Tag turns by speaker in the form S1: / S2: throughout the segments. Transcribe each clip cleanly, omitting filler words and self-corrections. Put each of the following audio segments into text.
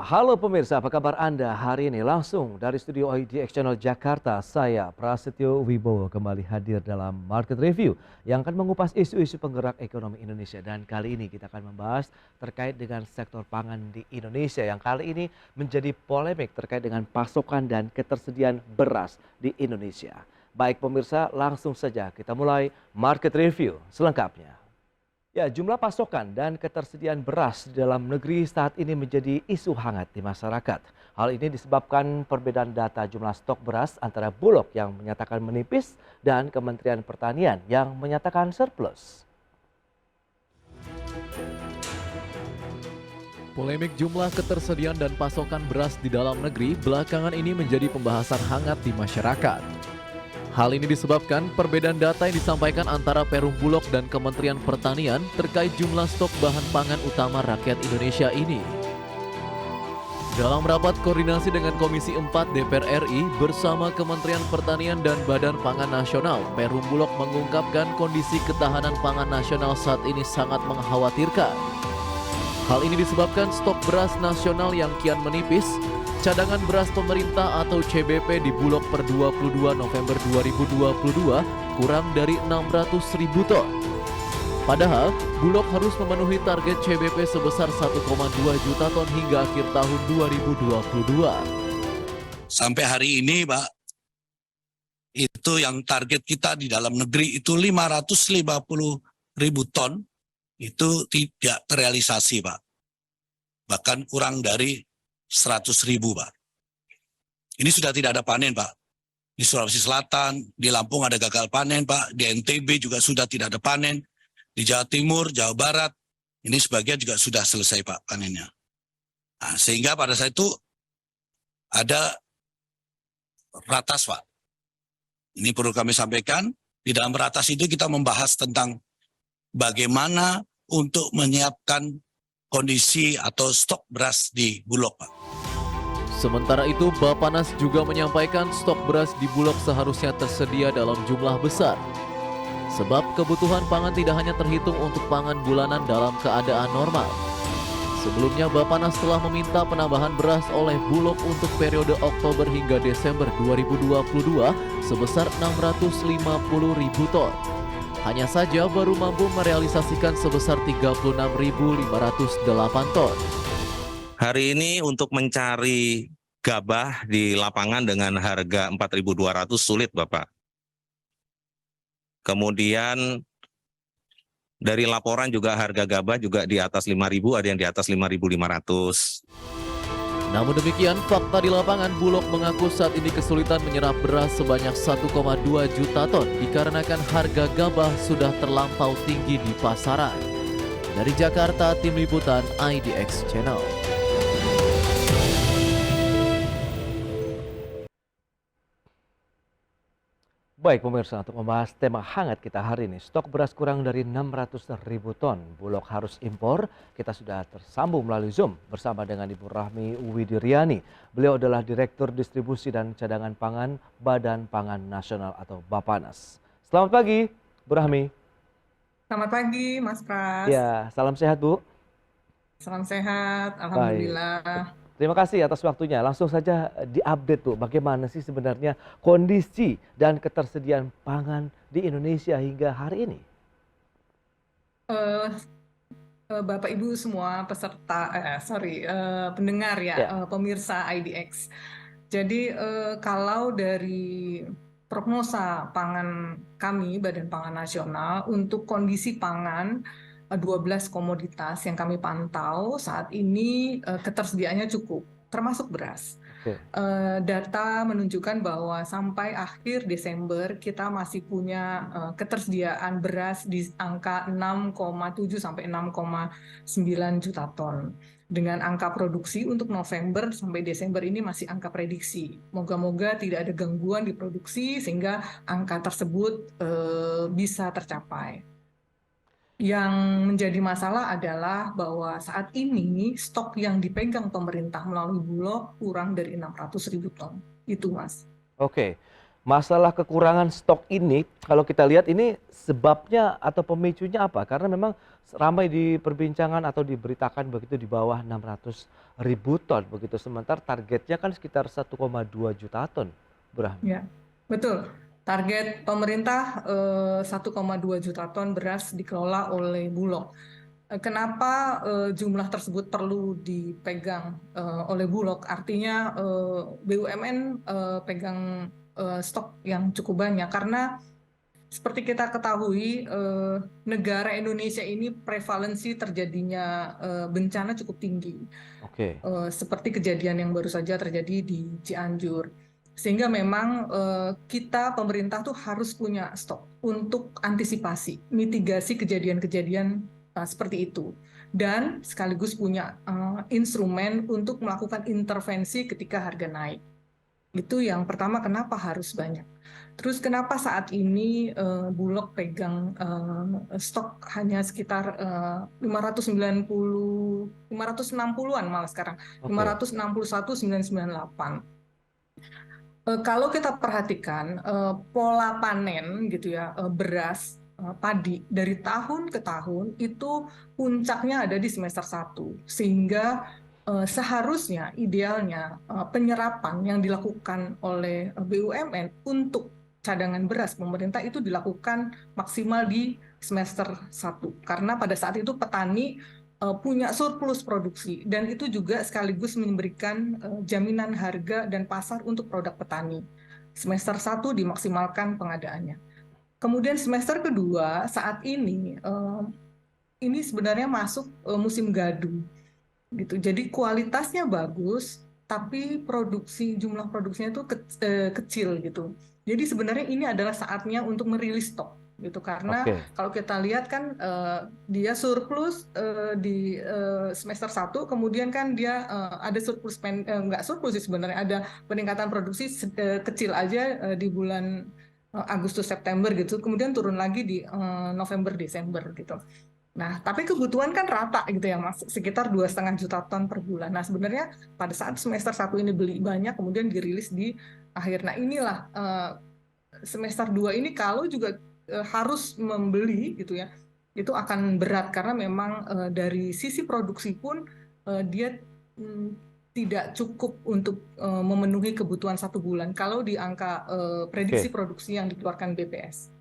S1: Halo pemirsa, apa kabar Anda hari ini? Langsung dari studio IDX Channel Jakarta, saya Prasetyo Wibowo kembali hadir dalam Market Review yang akan mengupas isu-isu penggerak ekonomi Indonesia. Dan kali ini kita akan membahas terkait dengan sektor pangan di Indonesia yang kali ini menjadi polemik terkait dengan pasokan dan ketersediaan beras di Indonesia. Baik pemirsa, langsung saja kita mulai Market Review selengkapnya. Ya, jumlah pasokan dan ketersediaan beras di dalam negeri saat ini menjadi isu hangat di masyarakat. Hal ini disebabkan perbedaan data jumlah stok beras antara Bulog yang menyatakan menipis dan Kementerian Pertanian yang menyatakan surplus.
S2: Polemik jumlah ketersediaan dan pasokan beras di dalam negeri belakangan ini menjadi pembahasan hangat di masyarakat. Hal ini disebabkan perbedaan data yang disampaikan antara Perum Bulog dan Kementerian Pertanian terkait jumlah stok bahan pangan utama rakyat Indonesia ini. Dalam rapat koordinasi dengan Komisi 4 DPR RI bersama Kementerian Pertanian dan Badan Pangan Nasional, Perum Bulog mengungkapkan kondisi ketahanan pangan nasional saat ini sangat mengkhawatirkan. Hal ini disebabkan stok beras nasional yang kian menipis. Cadangan beras pemerintah atau CBP di Bulog per 22 November 2022 kurang dari 600.000 ton. Padahal, Bulog harus memenuhi target CBP sebesar 1,2 juta ton hingga akhir tahun 2022.
S3: Sampai hari ini, Pak, itu yang target kita di dalam negeri itu 550.000 ton, itu tidak terrealisasi, Pak. Bahkan kurang dari 100.000, Pak. Ini sudah tidak ada panen, Pak. Di Sulawesi Selatan, di Lampung ada gagal panen, Pak. Di NTB juga sudah tidak ada panen. Di Jawa Timur, Jawa Barat, ini sebagian juga sudah selesai, Pak, panennya. Nah, sehingga pada saat itu ada ratas, Pak. Ini perlu kami sampaikan. Di dalam ratas itu kita membahas tentang bagaimana untuk menyiapkan kondisi atau stok beras di Bulog, Pak.
S2: Sementara itu, Bappenas juga menyampaikan stok beras di Bulog seharusnya tersedia dalam jumlah besar. Sebab kebutuhan pangan tidak hanya terhitung untuk pangan bulanan dalam keadaan normal. Sebelumnya, Bappenas telah meminta penambahan beras oleh Bulog untuk periode Oktober hingga Desember 2022 sebesar 650.000 ton. Hanya saja baru mampu merealisasikan sebesar 36.508 ton.
S4: Hari ini untuk mencari gabah di lapangan dengan harga 4.200 sulit, Bapak. Kemudian dari laporan juga harga gabah juga di atas 5.000, ada yang di atas 5.500.
S2: Namun demikian, fakta di lapangan Bulog mengaku saat ini kesulitan menyerap beras sebanyak 1,2 juta ton dikarenakan harga gabah sudah terlampau tinggi di pasaran. Dari Jakarta, Tim Liputan IDX Channel.
S1: Baik pemirsa, untuk membahas tema hangat kita hari ini, stok beras kurang dari 600.000 ton. Bulog harus impor. Kita sudah tersambung melalui Zoom bersama dengan Ibu Rahmi Widiryani. Beliau adalah Direktur Distribusi dan Cadangan Pangan Badan Pangan Nasional atau Bappenas. Selamat pagi, Bu Rahmi.
S5: Selamat pagi, Mas Pras.
S1: Ya, salam sehat, Bu.
S5: Salam sehat,
S1: Baik.
S5: alhamdulillah.
S1: Terima kasih atas waktunya. Langsung saja diupdate, Bu, bagaimana sih sebenarnya kondisi dan ketersediaan pangan di Indonesia hingga hari ini?
S5: Eh, Bapak Ibu semua peserta, pendengar ya,
S1: Ya.
S5: pemirsa IDX. Jadi kalau dari prognosa pangan kami, Badan Pangan Nasional, untuk kondisi pangan 12 komoditas yang kami pantau saat ini ketersediaannya cukup, termasuk beras.
S1: Oke.
S5: Data menunjukkan bahwa sampai akhir Desember kita masih punya ketersediaan beras di angka 6,7 sampai 6,9 juta ton. Dengan angka produksi untuk November sampai Desember ini masih angka prediksi. Moga-moga tidak ada gangguan di produksi sehingga angka tersebut bisa tercapai. Yang menjadi masalah adalah bahwa saat ini stok yang dipegang pemerintah melalui Bulog kurang dari 600.000 ton. Itu, Mas.
S1: Oke. masalah kekurangan stok ini, kalau kita lihat ini sebabnya atau pemicunya apa? Karena memang ramai diperbincangan atau diberitakan begitu di bawah 600.000 ton begitu. Sementara targetnya kan sekitar 1,2 juta ton, Bu Rahmi.
S5: Ya, betul. Target pemerintah 1,2 juta ton beras dikelola oleh Bulog. Kenapa jumlah tersebut perlu dipegang oleh Bulog? Artinya BUMN pegang stok yang cukup banyak karena seperti kita ketahui negara Indonesia ini prevalensi terjadinya bencana cukup tinggi.
S1: Oke.
S5: Seperti kejadian yang baru saja terjadi di Cianjur. Sehingga memang kita pemerintah tuh harus punya stok untuk antisipasi, mitigasi kejadian-kejadian seperti itu. Dan sekaligus punya instrumen untuk melakukan intervensi ketika harga naik. Itu yang pertama, kenapa harus banyak. Terus kenapa saat ini Bulog pegang stok hanya sekitar 560-an malah sekarang, 561.998. Kalau kita perhatikan pola panen gitu ya, beras padi dari tahun ke tahun itu puncaknya ada di semester 1, sehingga seharusnya idealnya penyerapan yang dilakukan oleh BUMN untuk cadangan beras pemerintah itu dilakukan maksimal di semester 1, karena pada saat itu petani punya surplus produksi dan itu juga sekaligus memberikan jaminan harga dan pasar untuk produk petani. Semester 1 dimaksimalkan pengadaannya. Kemudian semester kedua saat ini sebenarnya masuk musim gadu gitu. Jadi kualitasnya bagus tapi jumlah produksinya itu kecil gitu. Jadi sebenarnya ini adalah saatnya untuk merilis stok gitu, karena kalau kita lihat kan dia surplus di semester 1, kemudian kan dia ada surplus, nggak surplus sih sebenarnya, ada peningkatan produksi kecil aja di bulan Agustus September gitu, kemudian turun lagi di November Desember gitu. Nah, tapi kebutuhan kan rata gitu ya Mas, sekitar 2,5 juta ton per bulan. Nah, sebenarnya pada saat semester 1 ini beli banyak, kemudian dirilis di akhir. Nah, inilah semester 2 ini kalau juga harus membeli gitu ya, itu akan berat karena memang dari sisi produksi pun dia tidak cukup untuk memenuhi kebutuhan 1 bulan kalau di angka prediksi produksi yang dikeluarkan BPS.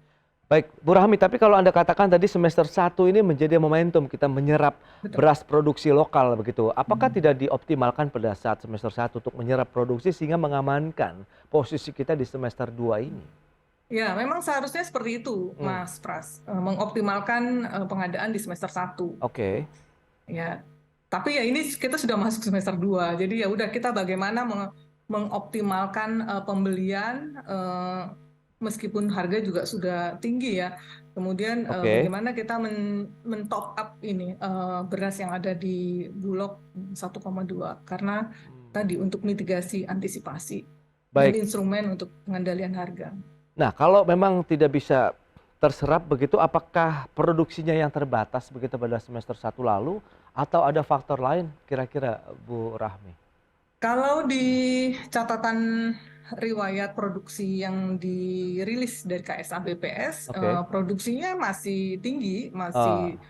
S1: Baik, Bu Rahmi, tapi kalau Anda katakan tadi semester 1 ini menjadi momentum kita menyerap beras produksi lokal begitu. Apakah tidak dioptimalkan pada saat semester 1 untuk menyerap produksi sehingga mengamankan posisi kita di semester 2 ini?
S5: Ya, memang seharusnya seperti itu, Mas Pras, mengoptimalkan pengadaan di semester 1.
S1: Oke.
S5: Ya, tapi ya ini kita sudah masuk semester 2, jadi ya udah kita bagaimana mengoptimalkan pembelian meskipun harga juga sudah tinggi ya. Kemudian bagaimana kita men-top up ini beras yang ada di Bulog 1,2 karena tadi untuk mitigasi antisipasi dan instrumen untuk pengendalian harga.
S1: Nah, kalau memang tidak bisa terserap begitu, apakah produksinya yang terbatas begitu pada semester 1 lalu atau ada faktor lain kira-kira Bu Rahmi?
S5: Kalau di catatan riwayat produksi yang dirilis dari KSA BPS, produksinya masih tinggi, masih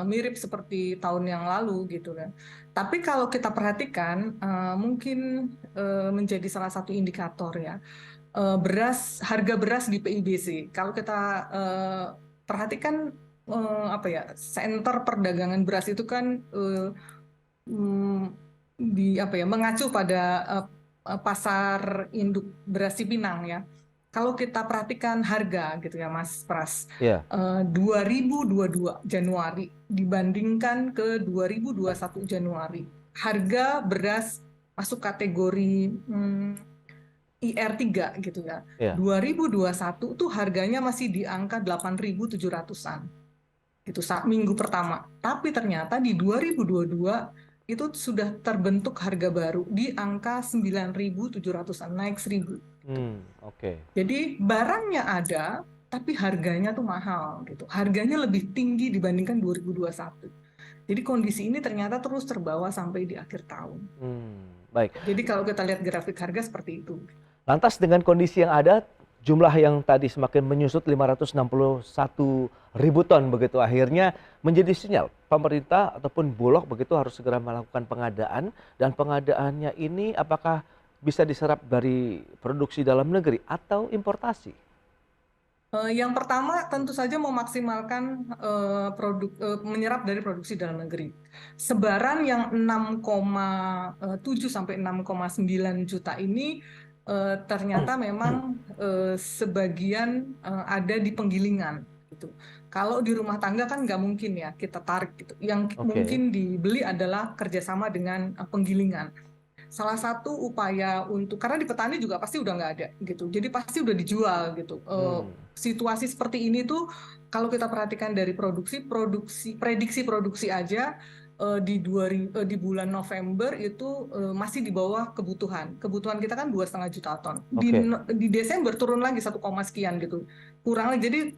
S5: mirip seperti tahun yang lalu gitu kan. Tapi kalau kita perhatikan mungkin menjadi salah satu indikator ya. Harga beras di PIBC. Kalau kita perhatikan center perdagangan beras itu kan mengacu pada pasar induk beras Cipinang ya. Kalau kita perhatikan harga gitu ya Mas Pras, 2022 Januari dibandingkan ke 2021 Januari, harga beras masuk kategori IR3 gitu ya. 2021 tuh harganya masih di angka 8.700-an. Gitu saat minggu pertama. Tapi ternyata di 2022 itu sudah terbentuk harga baru di angka 9.700-an, naik 1.000. Jadi barangnya ada, tapi harganya tuh mahal gitu. Harganya lebih tinggi dibandingkan 2021. Jadi kondisi ini ternyata terus terbawa sampai di akhir tahun.
S1: Baik.
S5: Jadi kalau kita lihat grafik harga seperti itu.
S1: Lantas dengan kondisi yang ada, jumlah yang tadi semakin menyusut 561 ribu ton begitu akhirnya menjadi sinyal pemerintah ataupun Bulog begitu harus segera melakukan pengadaan, dan pengadaannya ini apakah bisa diserap dari produksi dalam negeri atau importasi?
S5: Yang pertama tentu saja memaksimalkan menyerap dari produksi dalam negeri. Sebaran yang 6,7 sampai 6,9 juta ini ternyata memang sebagian ada di penggilingan gitu. Kalau di rumah tangga kan nggak mungkin ya kita tarik gitu. Yang
S1: Oke.
S5: mungkin dibeli adalah kerjasama dengan penggilingan. Salah satu upaya untuk, karena di petani juga pasti udah nggak ada gitu, jadi pasti udah dijual gitu. Situasi seperti ini tuh kalau kita perhatikan dari prediksi produksi aja di bulan November itu masih di bawah kebutuhan. Kebutuhan kita kan 2,5 juta ton. Di Desember turun lagi 1, sekian gitu. Kurang lagi. Jadi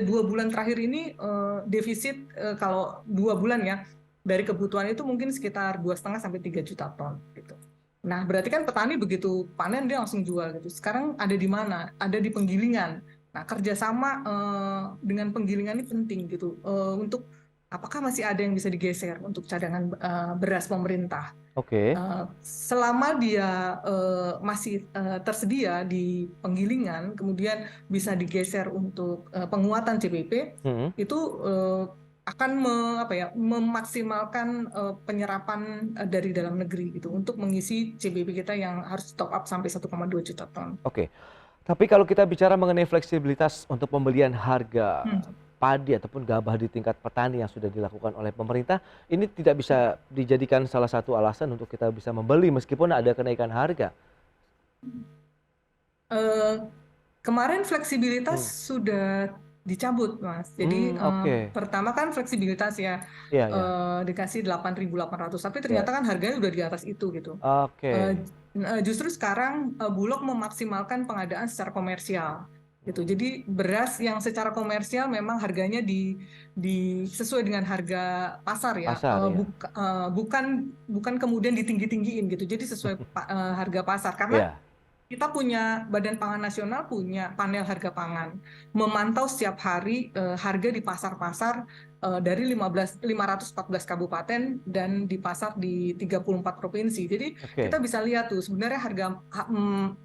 S5: 2 bulan terakhir ini defisit kalau 2 bulan ya dari kebutuhan itu mungkin sekitar 2,5 sampai 3 juta ton gitu. Nah, berarti kan petani begitu panen dia langsung jual gitu. Sekarang ada di mana? Ada di penggilingan. Nah, kerjasama dengan penggilingan ini penting gitu untuk apakah masih ada yang bisa digeser untuk cadangan beras pemerintah.
S1: Oke.
S5: Selama dia masih tersedia di penggilingan, kemudian bisa digeser untuk penguatan CPP, itu akan memaksimalkan penyerapan dari dalam negeri gitu untuk mengisi CBP kita yang harus top up sampai 1,2 juta ton.
S1: Oke. Tapi kalau kita bicara mengenai fleksibilitas untuk pembelian harga padi ataupun gabah di tingkat petani yang sudah dilakukan oleh pemerintah, ini tidak bisa dijadikan salah satu alasan untuk kita bisa membeli meskipun ada kenaikan harga.
S5: Kemarin fleksibilitas sudah dicabut, Mas. Jadi pertama kan fleksibilitas ya, dikasih 8.800, tapi ternyata kan harganya udah di atas itu gitu. Justru sekarang Bulog memaksimalkan pengadaan secara komersial gitu. Jadi beras yang secara komersial memang harganya sesuai dengan harga pasar ya, bukan kemudian ditinggi-tinggiin gitu. Jadi sesuai harga pasar, karena kita punya Badan Pangan Nasional, punya panel harga pangan, memantau setiap hari harga di pasar-pasar dari 514 kabupaten dan di pasar di 34 provinsi. Jadi kita bisa lihat tuh sebenarnya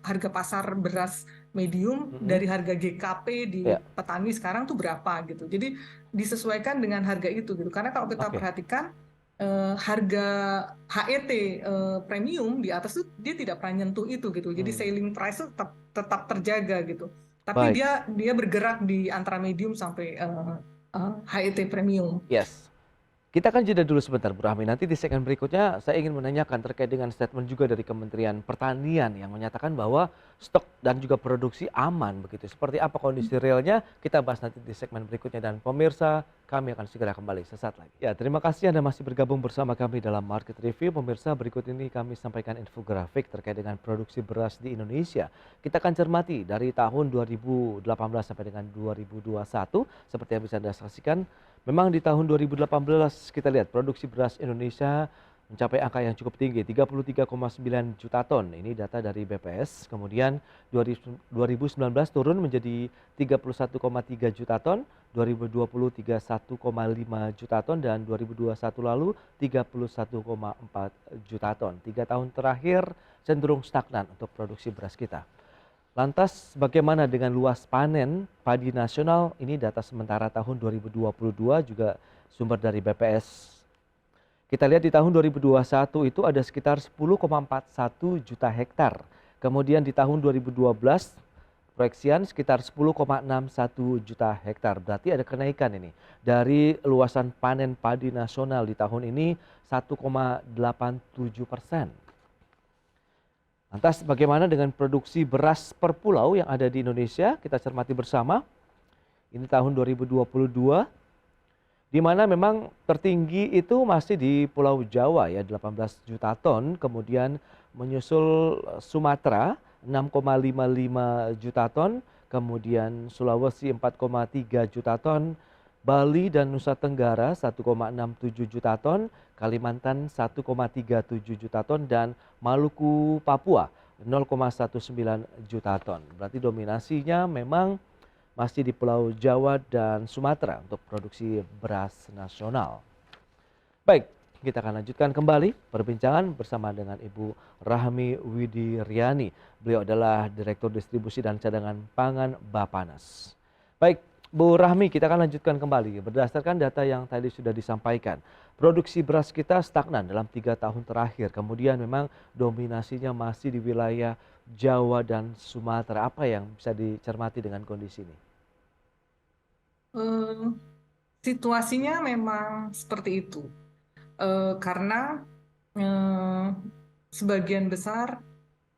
S5: harga pasar beras medium dari harga GKP di petani sekarang tuh berapa gitu. Jadi disesuaikan dengan harga itu gitu. Karena kalau kita perhatikan harga HET premium di atas itu dia tidak pernah nyentuh itu gitu. Jadi selling price itu tetap terjaga gitu. Tapi dia bergerak di antara medium sampai HET premium.
S1: Yes. Kita akan jeda dulu sebentar, Bu Rahmi. Nanti di segmen berikutnya saya ingin menanyakan terkait dengan statement juga dari Kementerian Pertanian yang menyatakan bahwa stok dan juga produksi aman begitu. Seperti apa kondisi realnya? Kita bahas nanti di segmen berikutnya, dan pemirsa, kami akan segera kembali sesaat lagi. Ya, terima kasih Anda masih bergabung bersama kami dalam Market Review. Pemirsa, berikut ini kami sampaikan infografik terkait dengan produksi beras di Indonesia. Kita akan cermati dari tahun 2018 sampai dengan 2021 seperti yang bisa Anda saksikan. Memang di tahun 2018 kita lihat produksi beras Indonesia mencapai angka yang cukup tinggi, 33,9 juta ton. Ini data dari BPS. Kemudian 2019 turun menjadi 31,3 juta ton, 2020 31,5 juta ton, dan 2021 lalu 31,4 juta ton. 3 tahun terakhir cenderung stagnan untuk produksi beras kita. Lantas bagaimana dengan luas panen padi nasional? Ini data sementara tahun 2022 juga sumber dari BPS. Kita lihat di tahun 2021 itu ada sekitar 10,41 juta hektar. Kemudian di tahun 2012 proyeksian sekitar 10,61 juta hektar. Berarti ada kenaikan ini. Dari luasan panen padi nasional di tahun ini 1,87%. Lantas bagaimana dengan produksi beras per pulau yang ada di Indonesia? Kita cermati bersama. Ini tahun 2022, di mana memang tertinggi itu masih di Pulau Jawa ya, 18 juta ton. Kemudian menyusul Sumatera 6,55 juta ton. Kemudian Sulawesi 4,3 juta ton. Bali dan Nusa Tenggara 1,67 juta ton, Kalimantan 1,37 juta ton, dan Maluku Papua 0,19 juta ton. Berarti dominasinya memang masih di Pulau Jawa dan Sumatera untuk produksi beras nasional. Baik, kita akan lanjutkan kembali perbincangan bersama dengan Ibu Rahmi Widiryani. Beliau adalah Direktur Distribusi dan Cadangan Pangan Bappenas. Baik, Bu Rahmi, kita akan lanjutkan kembali. Berdasarkan data yang tadi sudah disampaikan, produksi beras kita stagnan dalam 3 tahun terakhir. Kemudian memang dominasinya masih di wilayah Jawa dan Sumatera. Apa yang bisa dicermati dengan kondisi ini?
S5: Situasinya memang seperti itu. Karena sebagian besar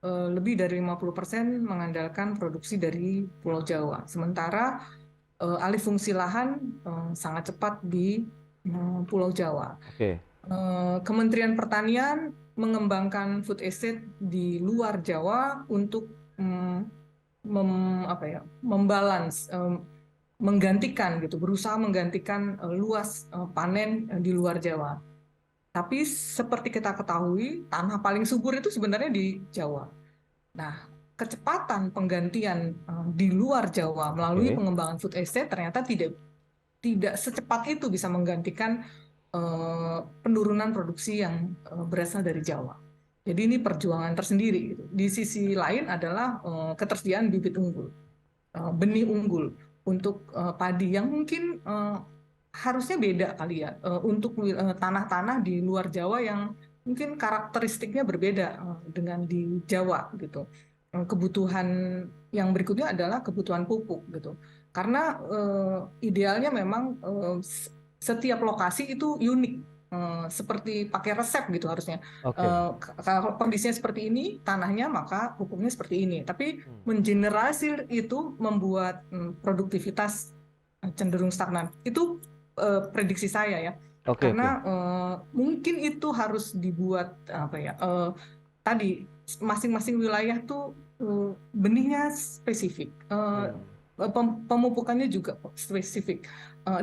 S5: lebih dari 50% mengandalkan produksi dari Pulau Jawa. Sementara alih fungsi lahan sangat cepat di Pulau Jawa.
S1: Oke.
S5: Kementerian Pertanian mengembangkan food estate di luar Jawa untuk membalance, menggantikan gitu, berusaha menggantikan luas panen di luar Jawa. Tapi seperti kita ketahui, tanah paling subur itu sebenarnya di Jawa. Nah, kecepatan penggantian di luar Jawa melalui pengembangan food estate ternyata tidak secepat itu bisa menggantikan penurunan produksi yang berasal dari Jawa. Jadi ini perjuangan tersendiri. Gitu. Di sisi lain adalah ketersediaan bibit unggul, benih unggul untuk padi yang mungkin harusnya beda kali ya untuk tanah-tanah di luar Jawa yang mungkin karakteristiknya berbeda dengan di Jawa gitu. Kebutuhan yang berikutnya adalah kebutuhan pupuk gitu. Karena idealnya memang setiap lokasi itu unik. Seperti pakai resep gitu harusnya. Kalau kondisinya seperti ini tanahnya maka pupuknya seperti ini. Tapi mengeneralisir itu membuat produktivitas cenderung stagnan. Itu prediksi saya ya. Karena mungkin itu harus dibuat tadi masing-masing wilayah tuh benihnya spesifik. Pemupukannya juga spesifik.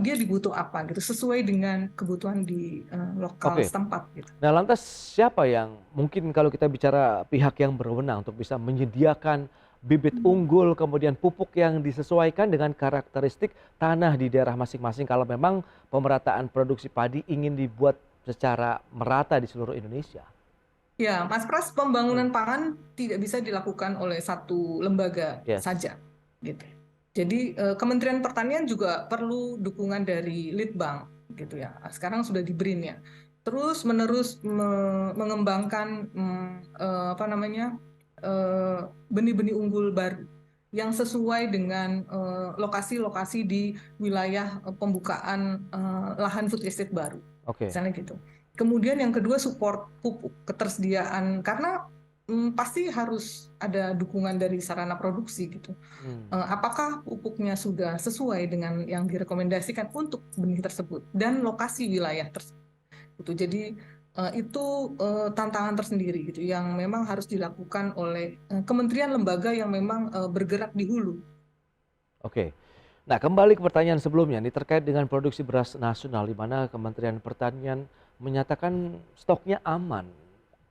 S5: Dia dibutuh apa gitu sesuai dengan kebutuhan di lokal setempat gitu.
S1: Nah, lantas siapa yang mungkin kalau kita bicara pihak yang berwenang untuk bisa menyediakan bibit unggul kemudian pupuk yang disesuaikan dengan karakteristik tanah di daerah masing-masing kalau memang pemerataan produksi padi ingin dibuat secara merata di seluruh Indonesia?
S5: Ya, Mas Pras, pembangunan pangan tidak bisa dilakukan oleh satu lembaga saja gitu. Jadi Kementerian Pertanian juga perlu dukungan dari Litbang gitu ya. Sekarang sudah di BRIN ya. Terus menerus mengembangkan benih-benih unggul baru yang sesuai dengan lokasi-lokasi di wilayah pembukaan lahan food estate baru. Misalnya gitu. Kemudian yang kedua support pupuk, ketersediaan karena pasti harus ada dukungan dari sarana produksi gitu. Apakah pupuknya sudah sesuai dengan yang direkomendasikan untuk benih tersebut dan lokasi wilayah tersebut. Gitu. Jadi itu tantangan tersendiri gitu yang memang harus dilakukan oleh kementerian lembaga yang memang bergerak di hulu.
S1: Nah, kembali ke pertanyaan sebelumnya ini terkait dengan produksi beras nasional di mana Kementerian Pertanian menyatakan stoknya aman.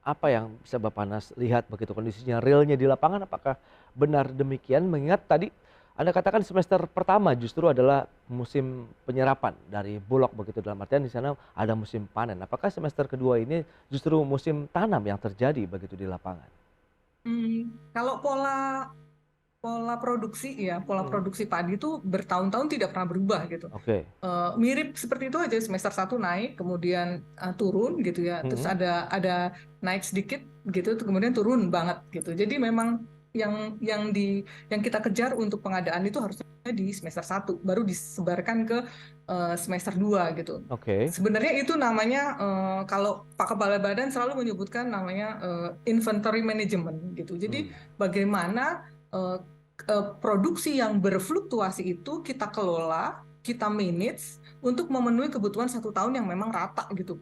S1: Apa yang bisa Bappenas lihat begitu kondisinya realnya di lapangan, apakah benar demikian? Mengingat tadi Anda katakan semester pertama justru adalah musim penyerapan dari Bulog begitu, dalam artian di sana ada musim panen. Apakah semester kedua ini justru musim tanam yang terjadi begitu di lapangan?
S5: Kalau pola produksi ya, pola produksi padi itu bertahun-tahun tidak pernah berubah gitu. Mirip seperti itu aja, semester 1 naik, kemudian turun gitu ya. Terus ada naik sedikit gitu, kemudian turun banget gitu. Jadi memang yang kita kejar untuk pengadaan itu harusnya di semester 1, baru disebarkan ke semester 2 gitu. Sebenarnya itu namanya kalau Pak Kepala Badan selalu menyebutkan namanya inventory management gitu. Jadi bagaimana produksi yang berfluktuasi itu kita kelola, kita manage untuk memenuhi kebutuhan 1 tahun yang memang rata gitu.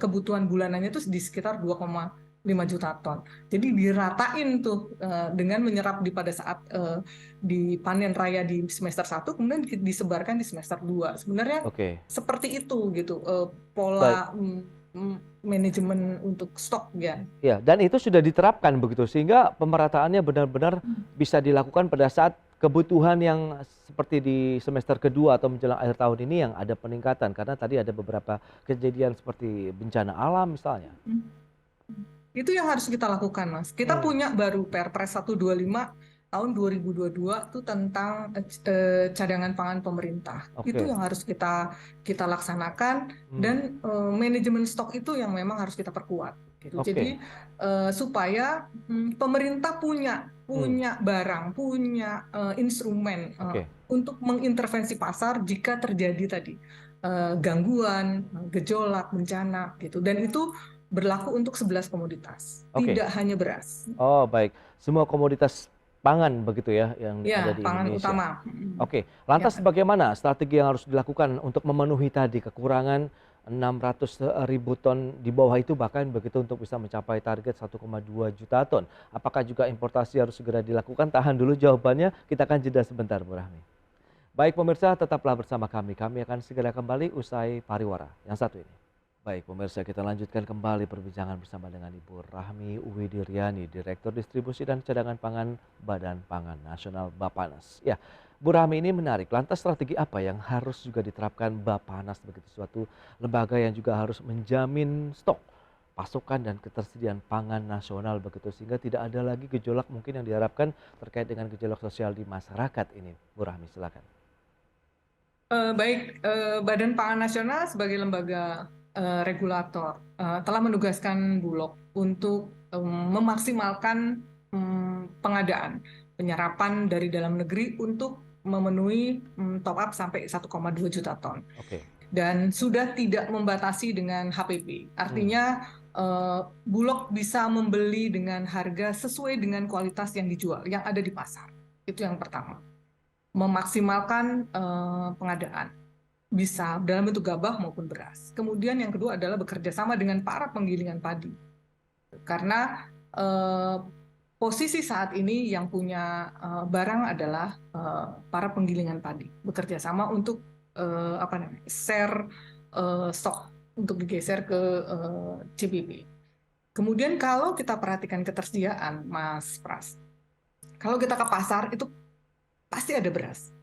S5: Kebutuhan bulanannya itu di sekitar 2,5 juta ton. Jadi diratain tuh dengan menyerap pada saat di panen raya di semester 1, kemudian disebarkan di semester 2. Sebenarnya seperti itu gitu pola manajemen untuk stok ya.
S1: Ya, dan itu sudah diterapkan begitu sehingga pemerataannya benar-benar bisa dilakukan pada saat kebutuhan yang seperti di semester kedua atau menjelang akhir tahun ini yang ada peningkatan karena tadi ada beberapa kejadian seperti bencana alam misalnya.
S5: Itu yang harus kita lakukan, Mas. Kita punya baru Perpres 125 tahun 2022 itu tentang cadangan pangan pemerintah. Itu yang harus kita laksanakan dan manajemen stok itu yang memang harus kita perkuat. Gitu. Jadi supaya pemerintah punya barang, punya instrumen untuk mengintervensi pasar jika terjadi tadi gangguan, gejolak, bencana gitu. Dan itu berlaku untuk 11 komoditas, tidak hanya beras.
S1: Oh baik, semua komoditas pangan begitu ya yang ada di
S5: pangan
S1: Indonesia.
S5: Utama.
S1: Oke, lantas bagaimana strategi yang harus dilakukan untuk memenuhi tadi kekurangan 600.000 ton di bawah itu bahkan begitu untuk bisa mencapai target 1,2 juta ton. Apakah juga importasi harus segera dilakukan? Tahan dulu jawabannya, kita akan jeda sebentar Bu Rahmi. Baik pemirsa, tetaplah bersama kami. Kami akan segera kembali usai pariwara yang satu ini. Baik pemirsa, kita lanjutkan kembali perbincangan bersama dengan Ibu Rahmi Widiryani, Direktur Distribusi dan Cadangan Pangan Badan Pangan Nasional Bappenas. Ya, Bu Rahmi ini menarik. Lantas strategi apa yang harus juga diterapkan Bappenas begitu suatu lembaga yang juga harus menjamin stok, pasokan dan ketersediaan pangan nasional begitu sehingga tidak ada lagi gejolak mungkin yang diharapkan terkait dengan gejolak sosial di masyarakat ini. Bu Rahmi silakan.
S5: Baik, Badan Pangan Nasional sebagai lembaga regulator telah menugaskan Bulog untuk memaksimalkan pengadaan penyerapan dari dalam negeri untuk memenuhi top up sampai 1,2 juta ton. Dan sudah tidak membatasi dengan HPP. Artinya Bulog bisa membeli dengan harga sesuai dengan kualitas yang dijual, yang ada di pasar. Itu yang pertama. Memaksimalkan pengadaan. Bisa dalam bentuk gabah maupun beras. Kemudian yang kedua adalah bekerja sama dengan para penggilingan padi. Karena posisi saat ini yang punya barang adalah para penggilingan padi. Bekerja sama untuk share stok untuk digeser ke CBP. Kemudian kalau kita perhatikan ketersediaan, Mas Pras, kalau kita ke pasar itu pasti ada beras.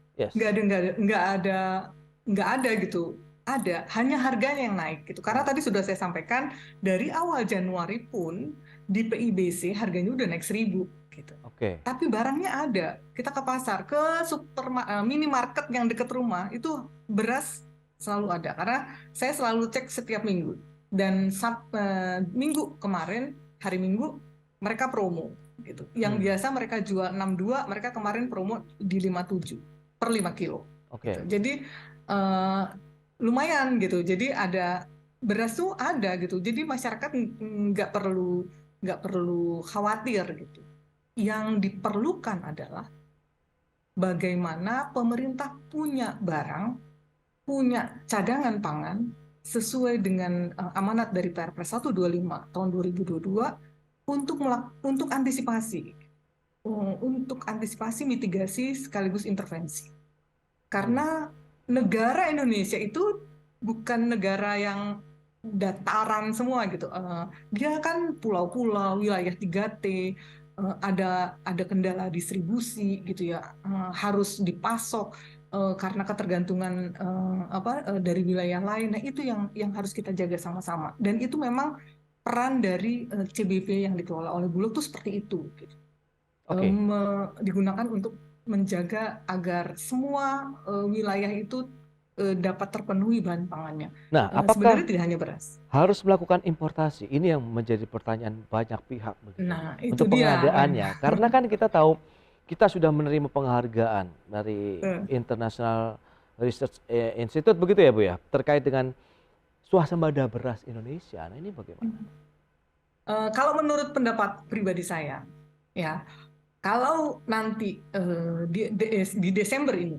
S5: Nggak ada gitu, ada, hanya harganya yang naik gitu. Karena tadi sudah saya sampaikan dari awal Januari pun di PIBC harganya udah naik 1.000 gitu. Tapi barangnya ada. Kita ke pasar, ke minimarket yang dekat rumah itu beras selalu ada. Karena saya selalu cek setiap minggu. Dan minggu kemarin hari Minggu mereka promo gitu. Yang biasa mereka jual 62, mereka kemarin promo di 57 per 5 kilo. Gitu. Jadi lumayan gitu. Jadi ada beras tuh ada gitu. Jadi masyarakat nggak perlu khawatir gitu. Yang diperlukan adalah bagaimana pemerintah punya barang, punya cadangan pangan sesuai dengan amanat dari Perpres 125 tahun 2022 untuk antisipasi, mitigasi sekaligus intervensi. Karena negara Indonesia itu bukan negara yang dataran semua gitu. Dia kan pulau-pulau, wilayah 3T, ada kendala distribusi gitu ya, harus dipasok karena ketergantungan dari wilayah lain. Nah itu yang harus kita jaga sama-sama. Dan itu memang peran dari CBP yang dikelola oleh Bulog itu seperti itu. Gitu. Digunakan untuk menjaga agar semua wilayah itu dapat terpenuhi bahan pangannya.
S1: Nah, apakah
S5: sebenarnya tidak hanya beras.
S1: Harus melakukan importasi? Ini yang menjadi pertanyaan banyak pihak begitu.
S5: Nah, itu
S1: untuk pengadaannya. Karena kan kita tahu kita sudah menerima penghargaan dari International Research Institute begitu ya Bu ya, terkait dengan swasembada beras Indonesia. Nah, ini bagaimana?
S5: Kalau menurut pendapat pribadi saya, ya. Kalau nanti di Desember ini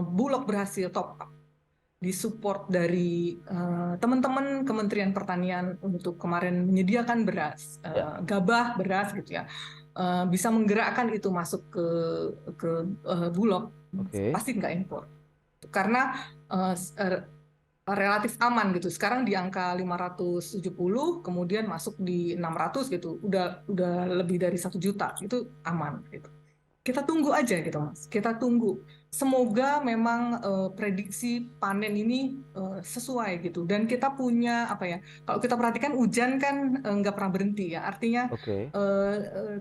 S5: Bulog berhasil top up, disupport dari teman-teman Kementerian Pertanian untuk kemarin menyediakan beras, gabah beras gitu ya, bisa menggerakkan itu masuk ke Bulog, pasti nggak impor. Karena relatif aman gitu. Sekarang di angka 570, kemudian masuk di 600 gitu. Udah lebih dari 1 juta, itu aman gitu. Kita tunggu aja gitu Mas. Kita tunggu. Semoga memang prediksi panen ini sesuai gitu. Dan kita punya apa ya? Kalau kita perhatikan hujan kan nggak pernah berhenti ya. Artinya
S1: Oke.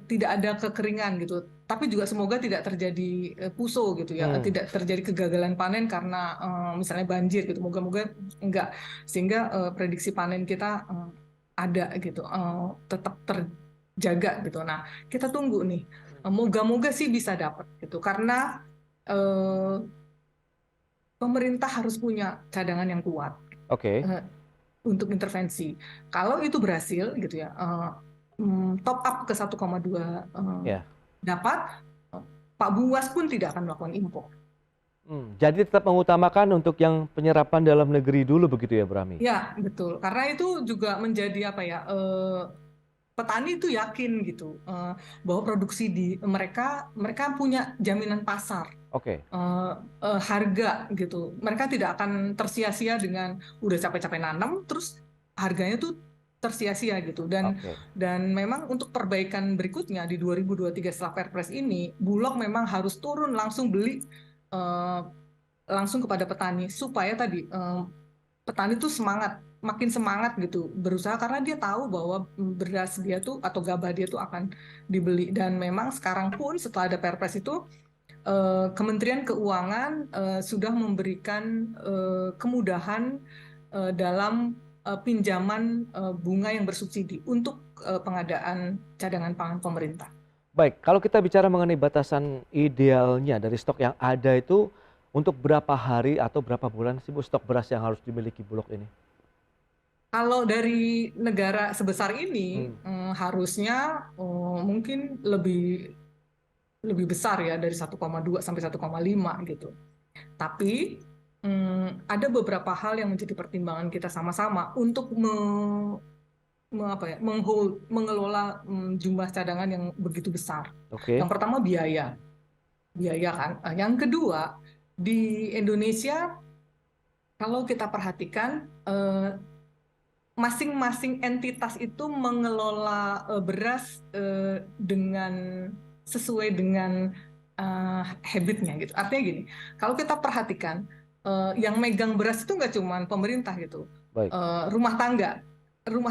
S5: tidak ada kekeringan gitu. Tapi juga semoga tidak terjadi puso gitu ya.
S1: Hmm.
S5: Tidak terjadi kegagalan panen karena misalnya banjir gitu. Moga-moga enggak. Sehingga prediksi panen kita ada gitu. Tetap terjaga gitu. Nah, kita tunggu nih. Moga-moga sih bisa dapat gitu karena pemerintah harus punya cadangan yang kuat
S1: Oke.
S5: untuk intervensi. Kalau itu berhasil gitu ya, top up ke 1,2
S1: Ya.
S5: dapat, Pak Buas pun tidak akan melakukan impor.
S1: Jadi tetap mengutamakan untuk yang penyerapan dalam negeri dulu begitu ya, Brahmi?
S5: Ya, betul. Karena itu juga menjadi apa ya? Petani itu yakin gitu bahwa produksi di mereka punya jaminan pasar.
S1: Oke.
S5: Harga gitu. Mereka tidak akan tersia-sia dengan udah capek-capek nanam terus harganya tuh tersia-sia gitu.
S1: Oke.
S5: Dan memang untuk perbaikan berikutnya di 2023 setelah Perpres ini, Bulog memang harus turun langsung beli langsung kepada petani supaya tadi petani tuh makin semangat gitu berusaha karena dia tahu bahwa beras dia tuh atau gabah dia tuh akan dibeli. Dan memang sekarang pun setelah ada Perpres itu Kementerian Keuangan sudah memberikan kemudahan dalam pinjaman bunga yang bersubsidi untuk pengadaan cadangan pangan pemerintah.
S1: Baik, kalau kita bicara mengenai batasan idealnya dari stok yang ada itu untuk berapa hari atau berapa bulan sih Bu stok beras yang harus dimiliki Bulog ini?
S5: Kalau dari negara sebesar ini harusnya mungkin lebih besar ya dari 1,2 sampai 1,5 gitu. Tapi ada beberapa hal yang menjadi pertimbangan kita sama-sama untuk mengelola jumlah cadangan yang begitu besar.
S1: Oke.
S5: Yang pertama biaya kan. Yang kedua di Indonesia kalau kita perhatikan masing-masing entitas itu mengelola beras dengan sesuai dengan habitnya gitu. Artinya gini, kalau kita perhatikan yang megang beras itu nggak cuma pemerintah gitu,
S1: Baik.
S5: rumah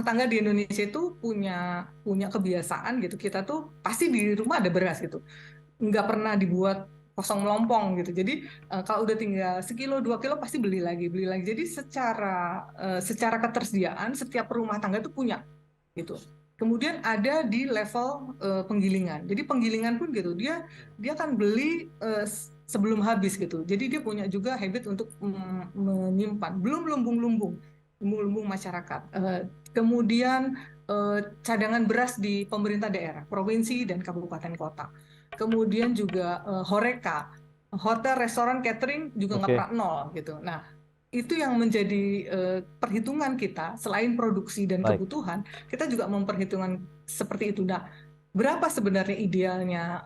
S5: tangga di Indonesia itu punya kebiasaan gitu. Kita tuh pasti di rumah ada beras gitu, nggak pernah dibuat kosong melompong gitu. Jadi kalau udah tinggal sekilo 2 kilo pasti beli lagi. Jadi secara ketersediaan setiap rumah tangga itu punya gitu. Kemudian ada di level penggilingan. Jadi penggilingan pun gitu dia akan beli sebelum habis gitu. Jadi dia punya juga habit untuk menyimpan. Belum lumbung masyarakat. Kemudian cadangan beras di pemerintah daerah, provinsi dan kabupaten kota. Kemudian juga Horeca, hotel, restoran, catering juga nggak pernah nol gitu. Nah, itu yang menjadi perhitungan kita selain produksi dan kebutuhan, kita juga memperhitungkan seperti itu. Nah, berapa sebenarnya idealnya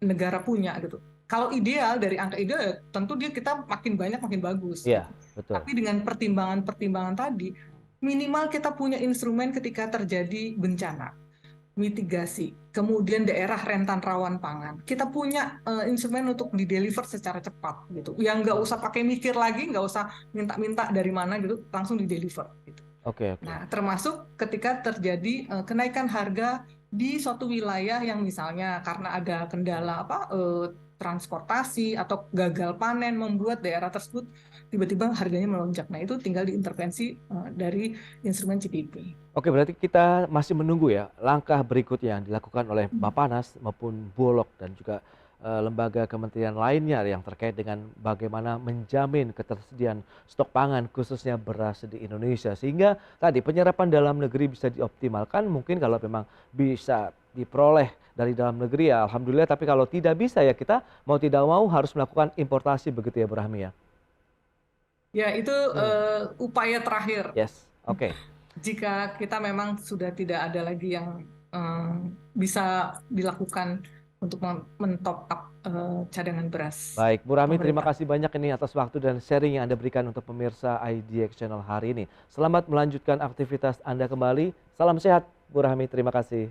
S5: negara punya gitu? Kalau ideal dari angka ideal ya tentu kita makin banyak makin bagus.
S1: Iya, betul.
S5: Tapi dengan pertimbangan tadi, minimal kita punya instrumen ketika terjadi bencana, mitigasi, kemudian daerah rentan rawan pangan. Kita punya instrumen untuk di-deliver secara cepat gitu. Yang nggak usah pakai mikir lagi, nggak usah minta-minta dari mana gitu, langsung di-deliver gitu.
S1: Oke.
S5: Nah, termasuk ketika terjadi kenaikan harga di suatu wilayah yang misalnya karena ada kendala transportasi atau gagal panen membuat daerah tersebut tiba-tiba harganya melonjak. Nah, itu tinggal diintervensi dari instrumen CPP.
S1: Oke, berarti kita masih menunggu ya langkah berikutnya yang dilakukan oleh Bappenas maupun Bulog dan juga lembaga kementerian lainnya yang terkait dengan bagaimana menjamin ketersediaan stok pangan khususnya beras di Indonesia sehingga tadi penyerapan dalam negeri bisa dioptimalkan. Mungkin kalau memang bisa diperoleh dari dalam negeri ya alhamdulillah, tapi kalau tidak bisa ya kita mau tidak mau harus melakukan importasi begitu ya Bu Rahmi ya.
S5: Ya, itu upaya terakhir.
S1: Yes. Oke.
S5: Jika kita memang sudah tidak ada lagi yang bisa dilakukan untuk men-top up cadangan beras.
S1: Baik, Bu Rahmi, terima
S5: pemerintah.
S1: kasih banyak ini atas waktu dan sharing yang Anda berikan untuk pemirsa IDX Channel hari ini. Selamat melanjutkan aktivitas Anda kembali. Salam sehat, Bu Rahmi. Terima kasih.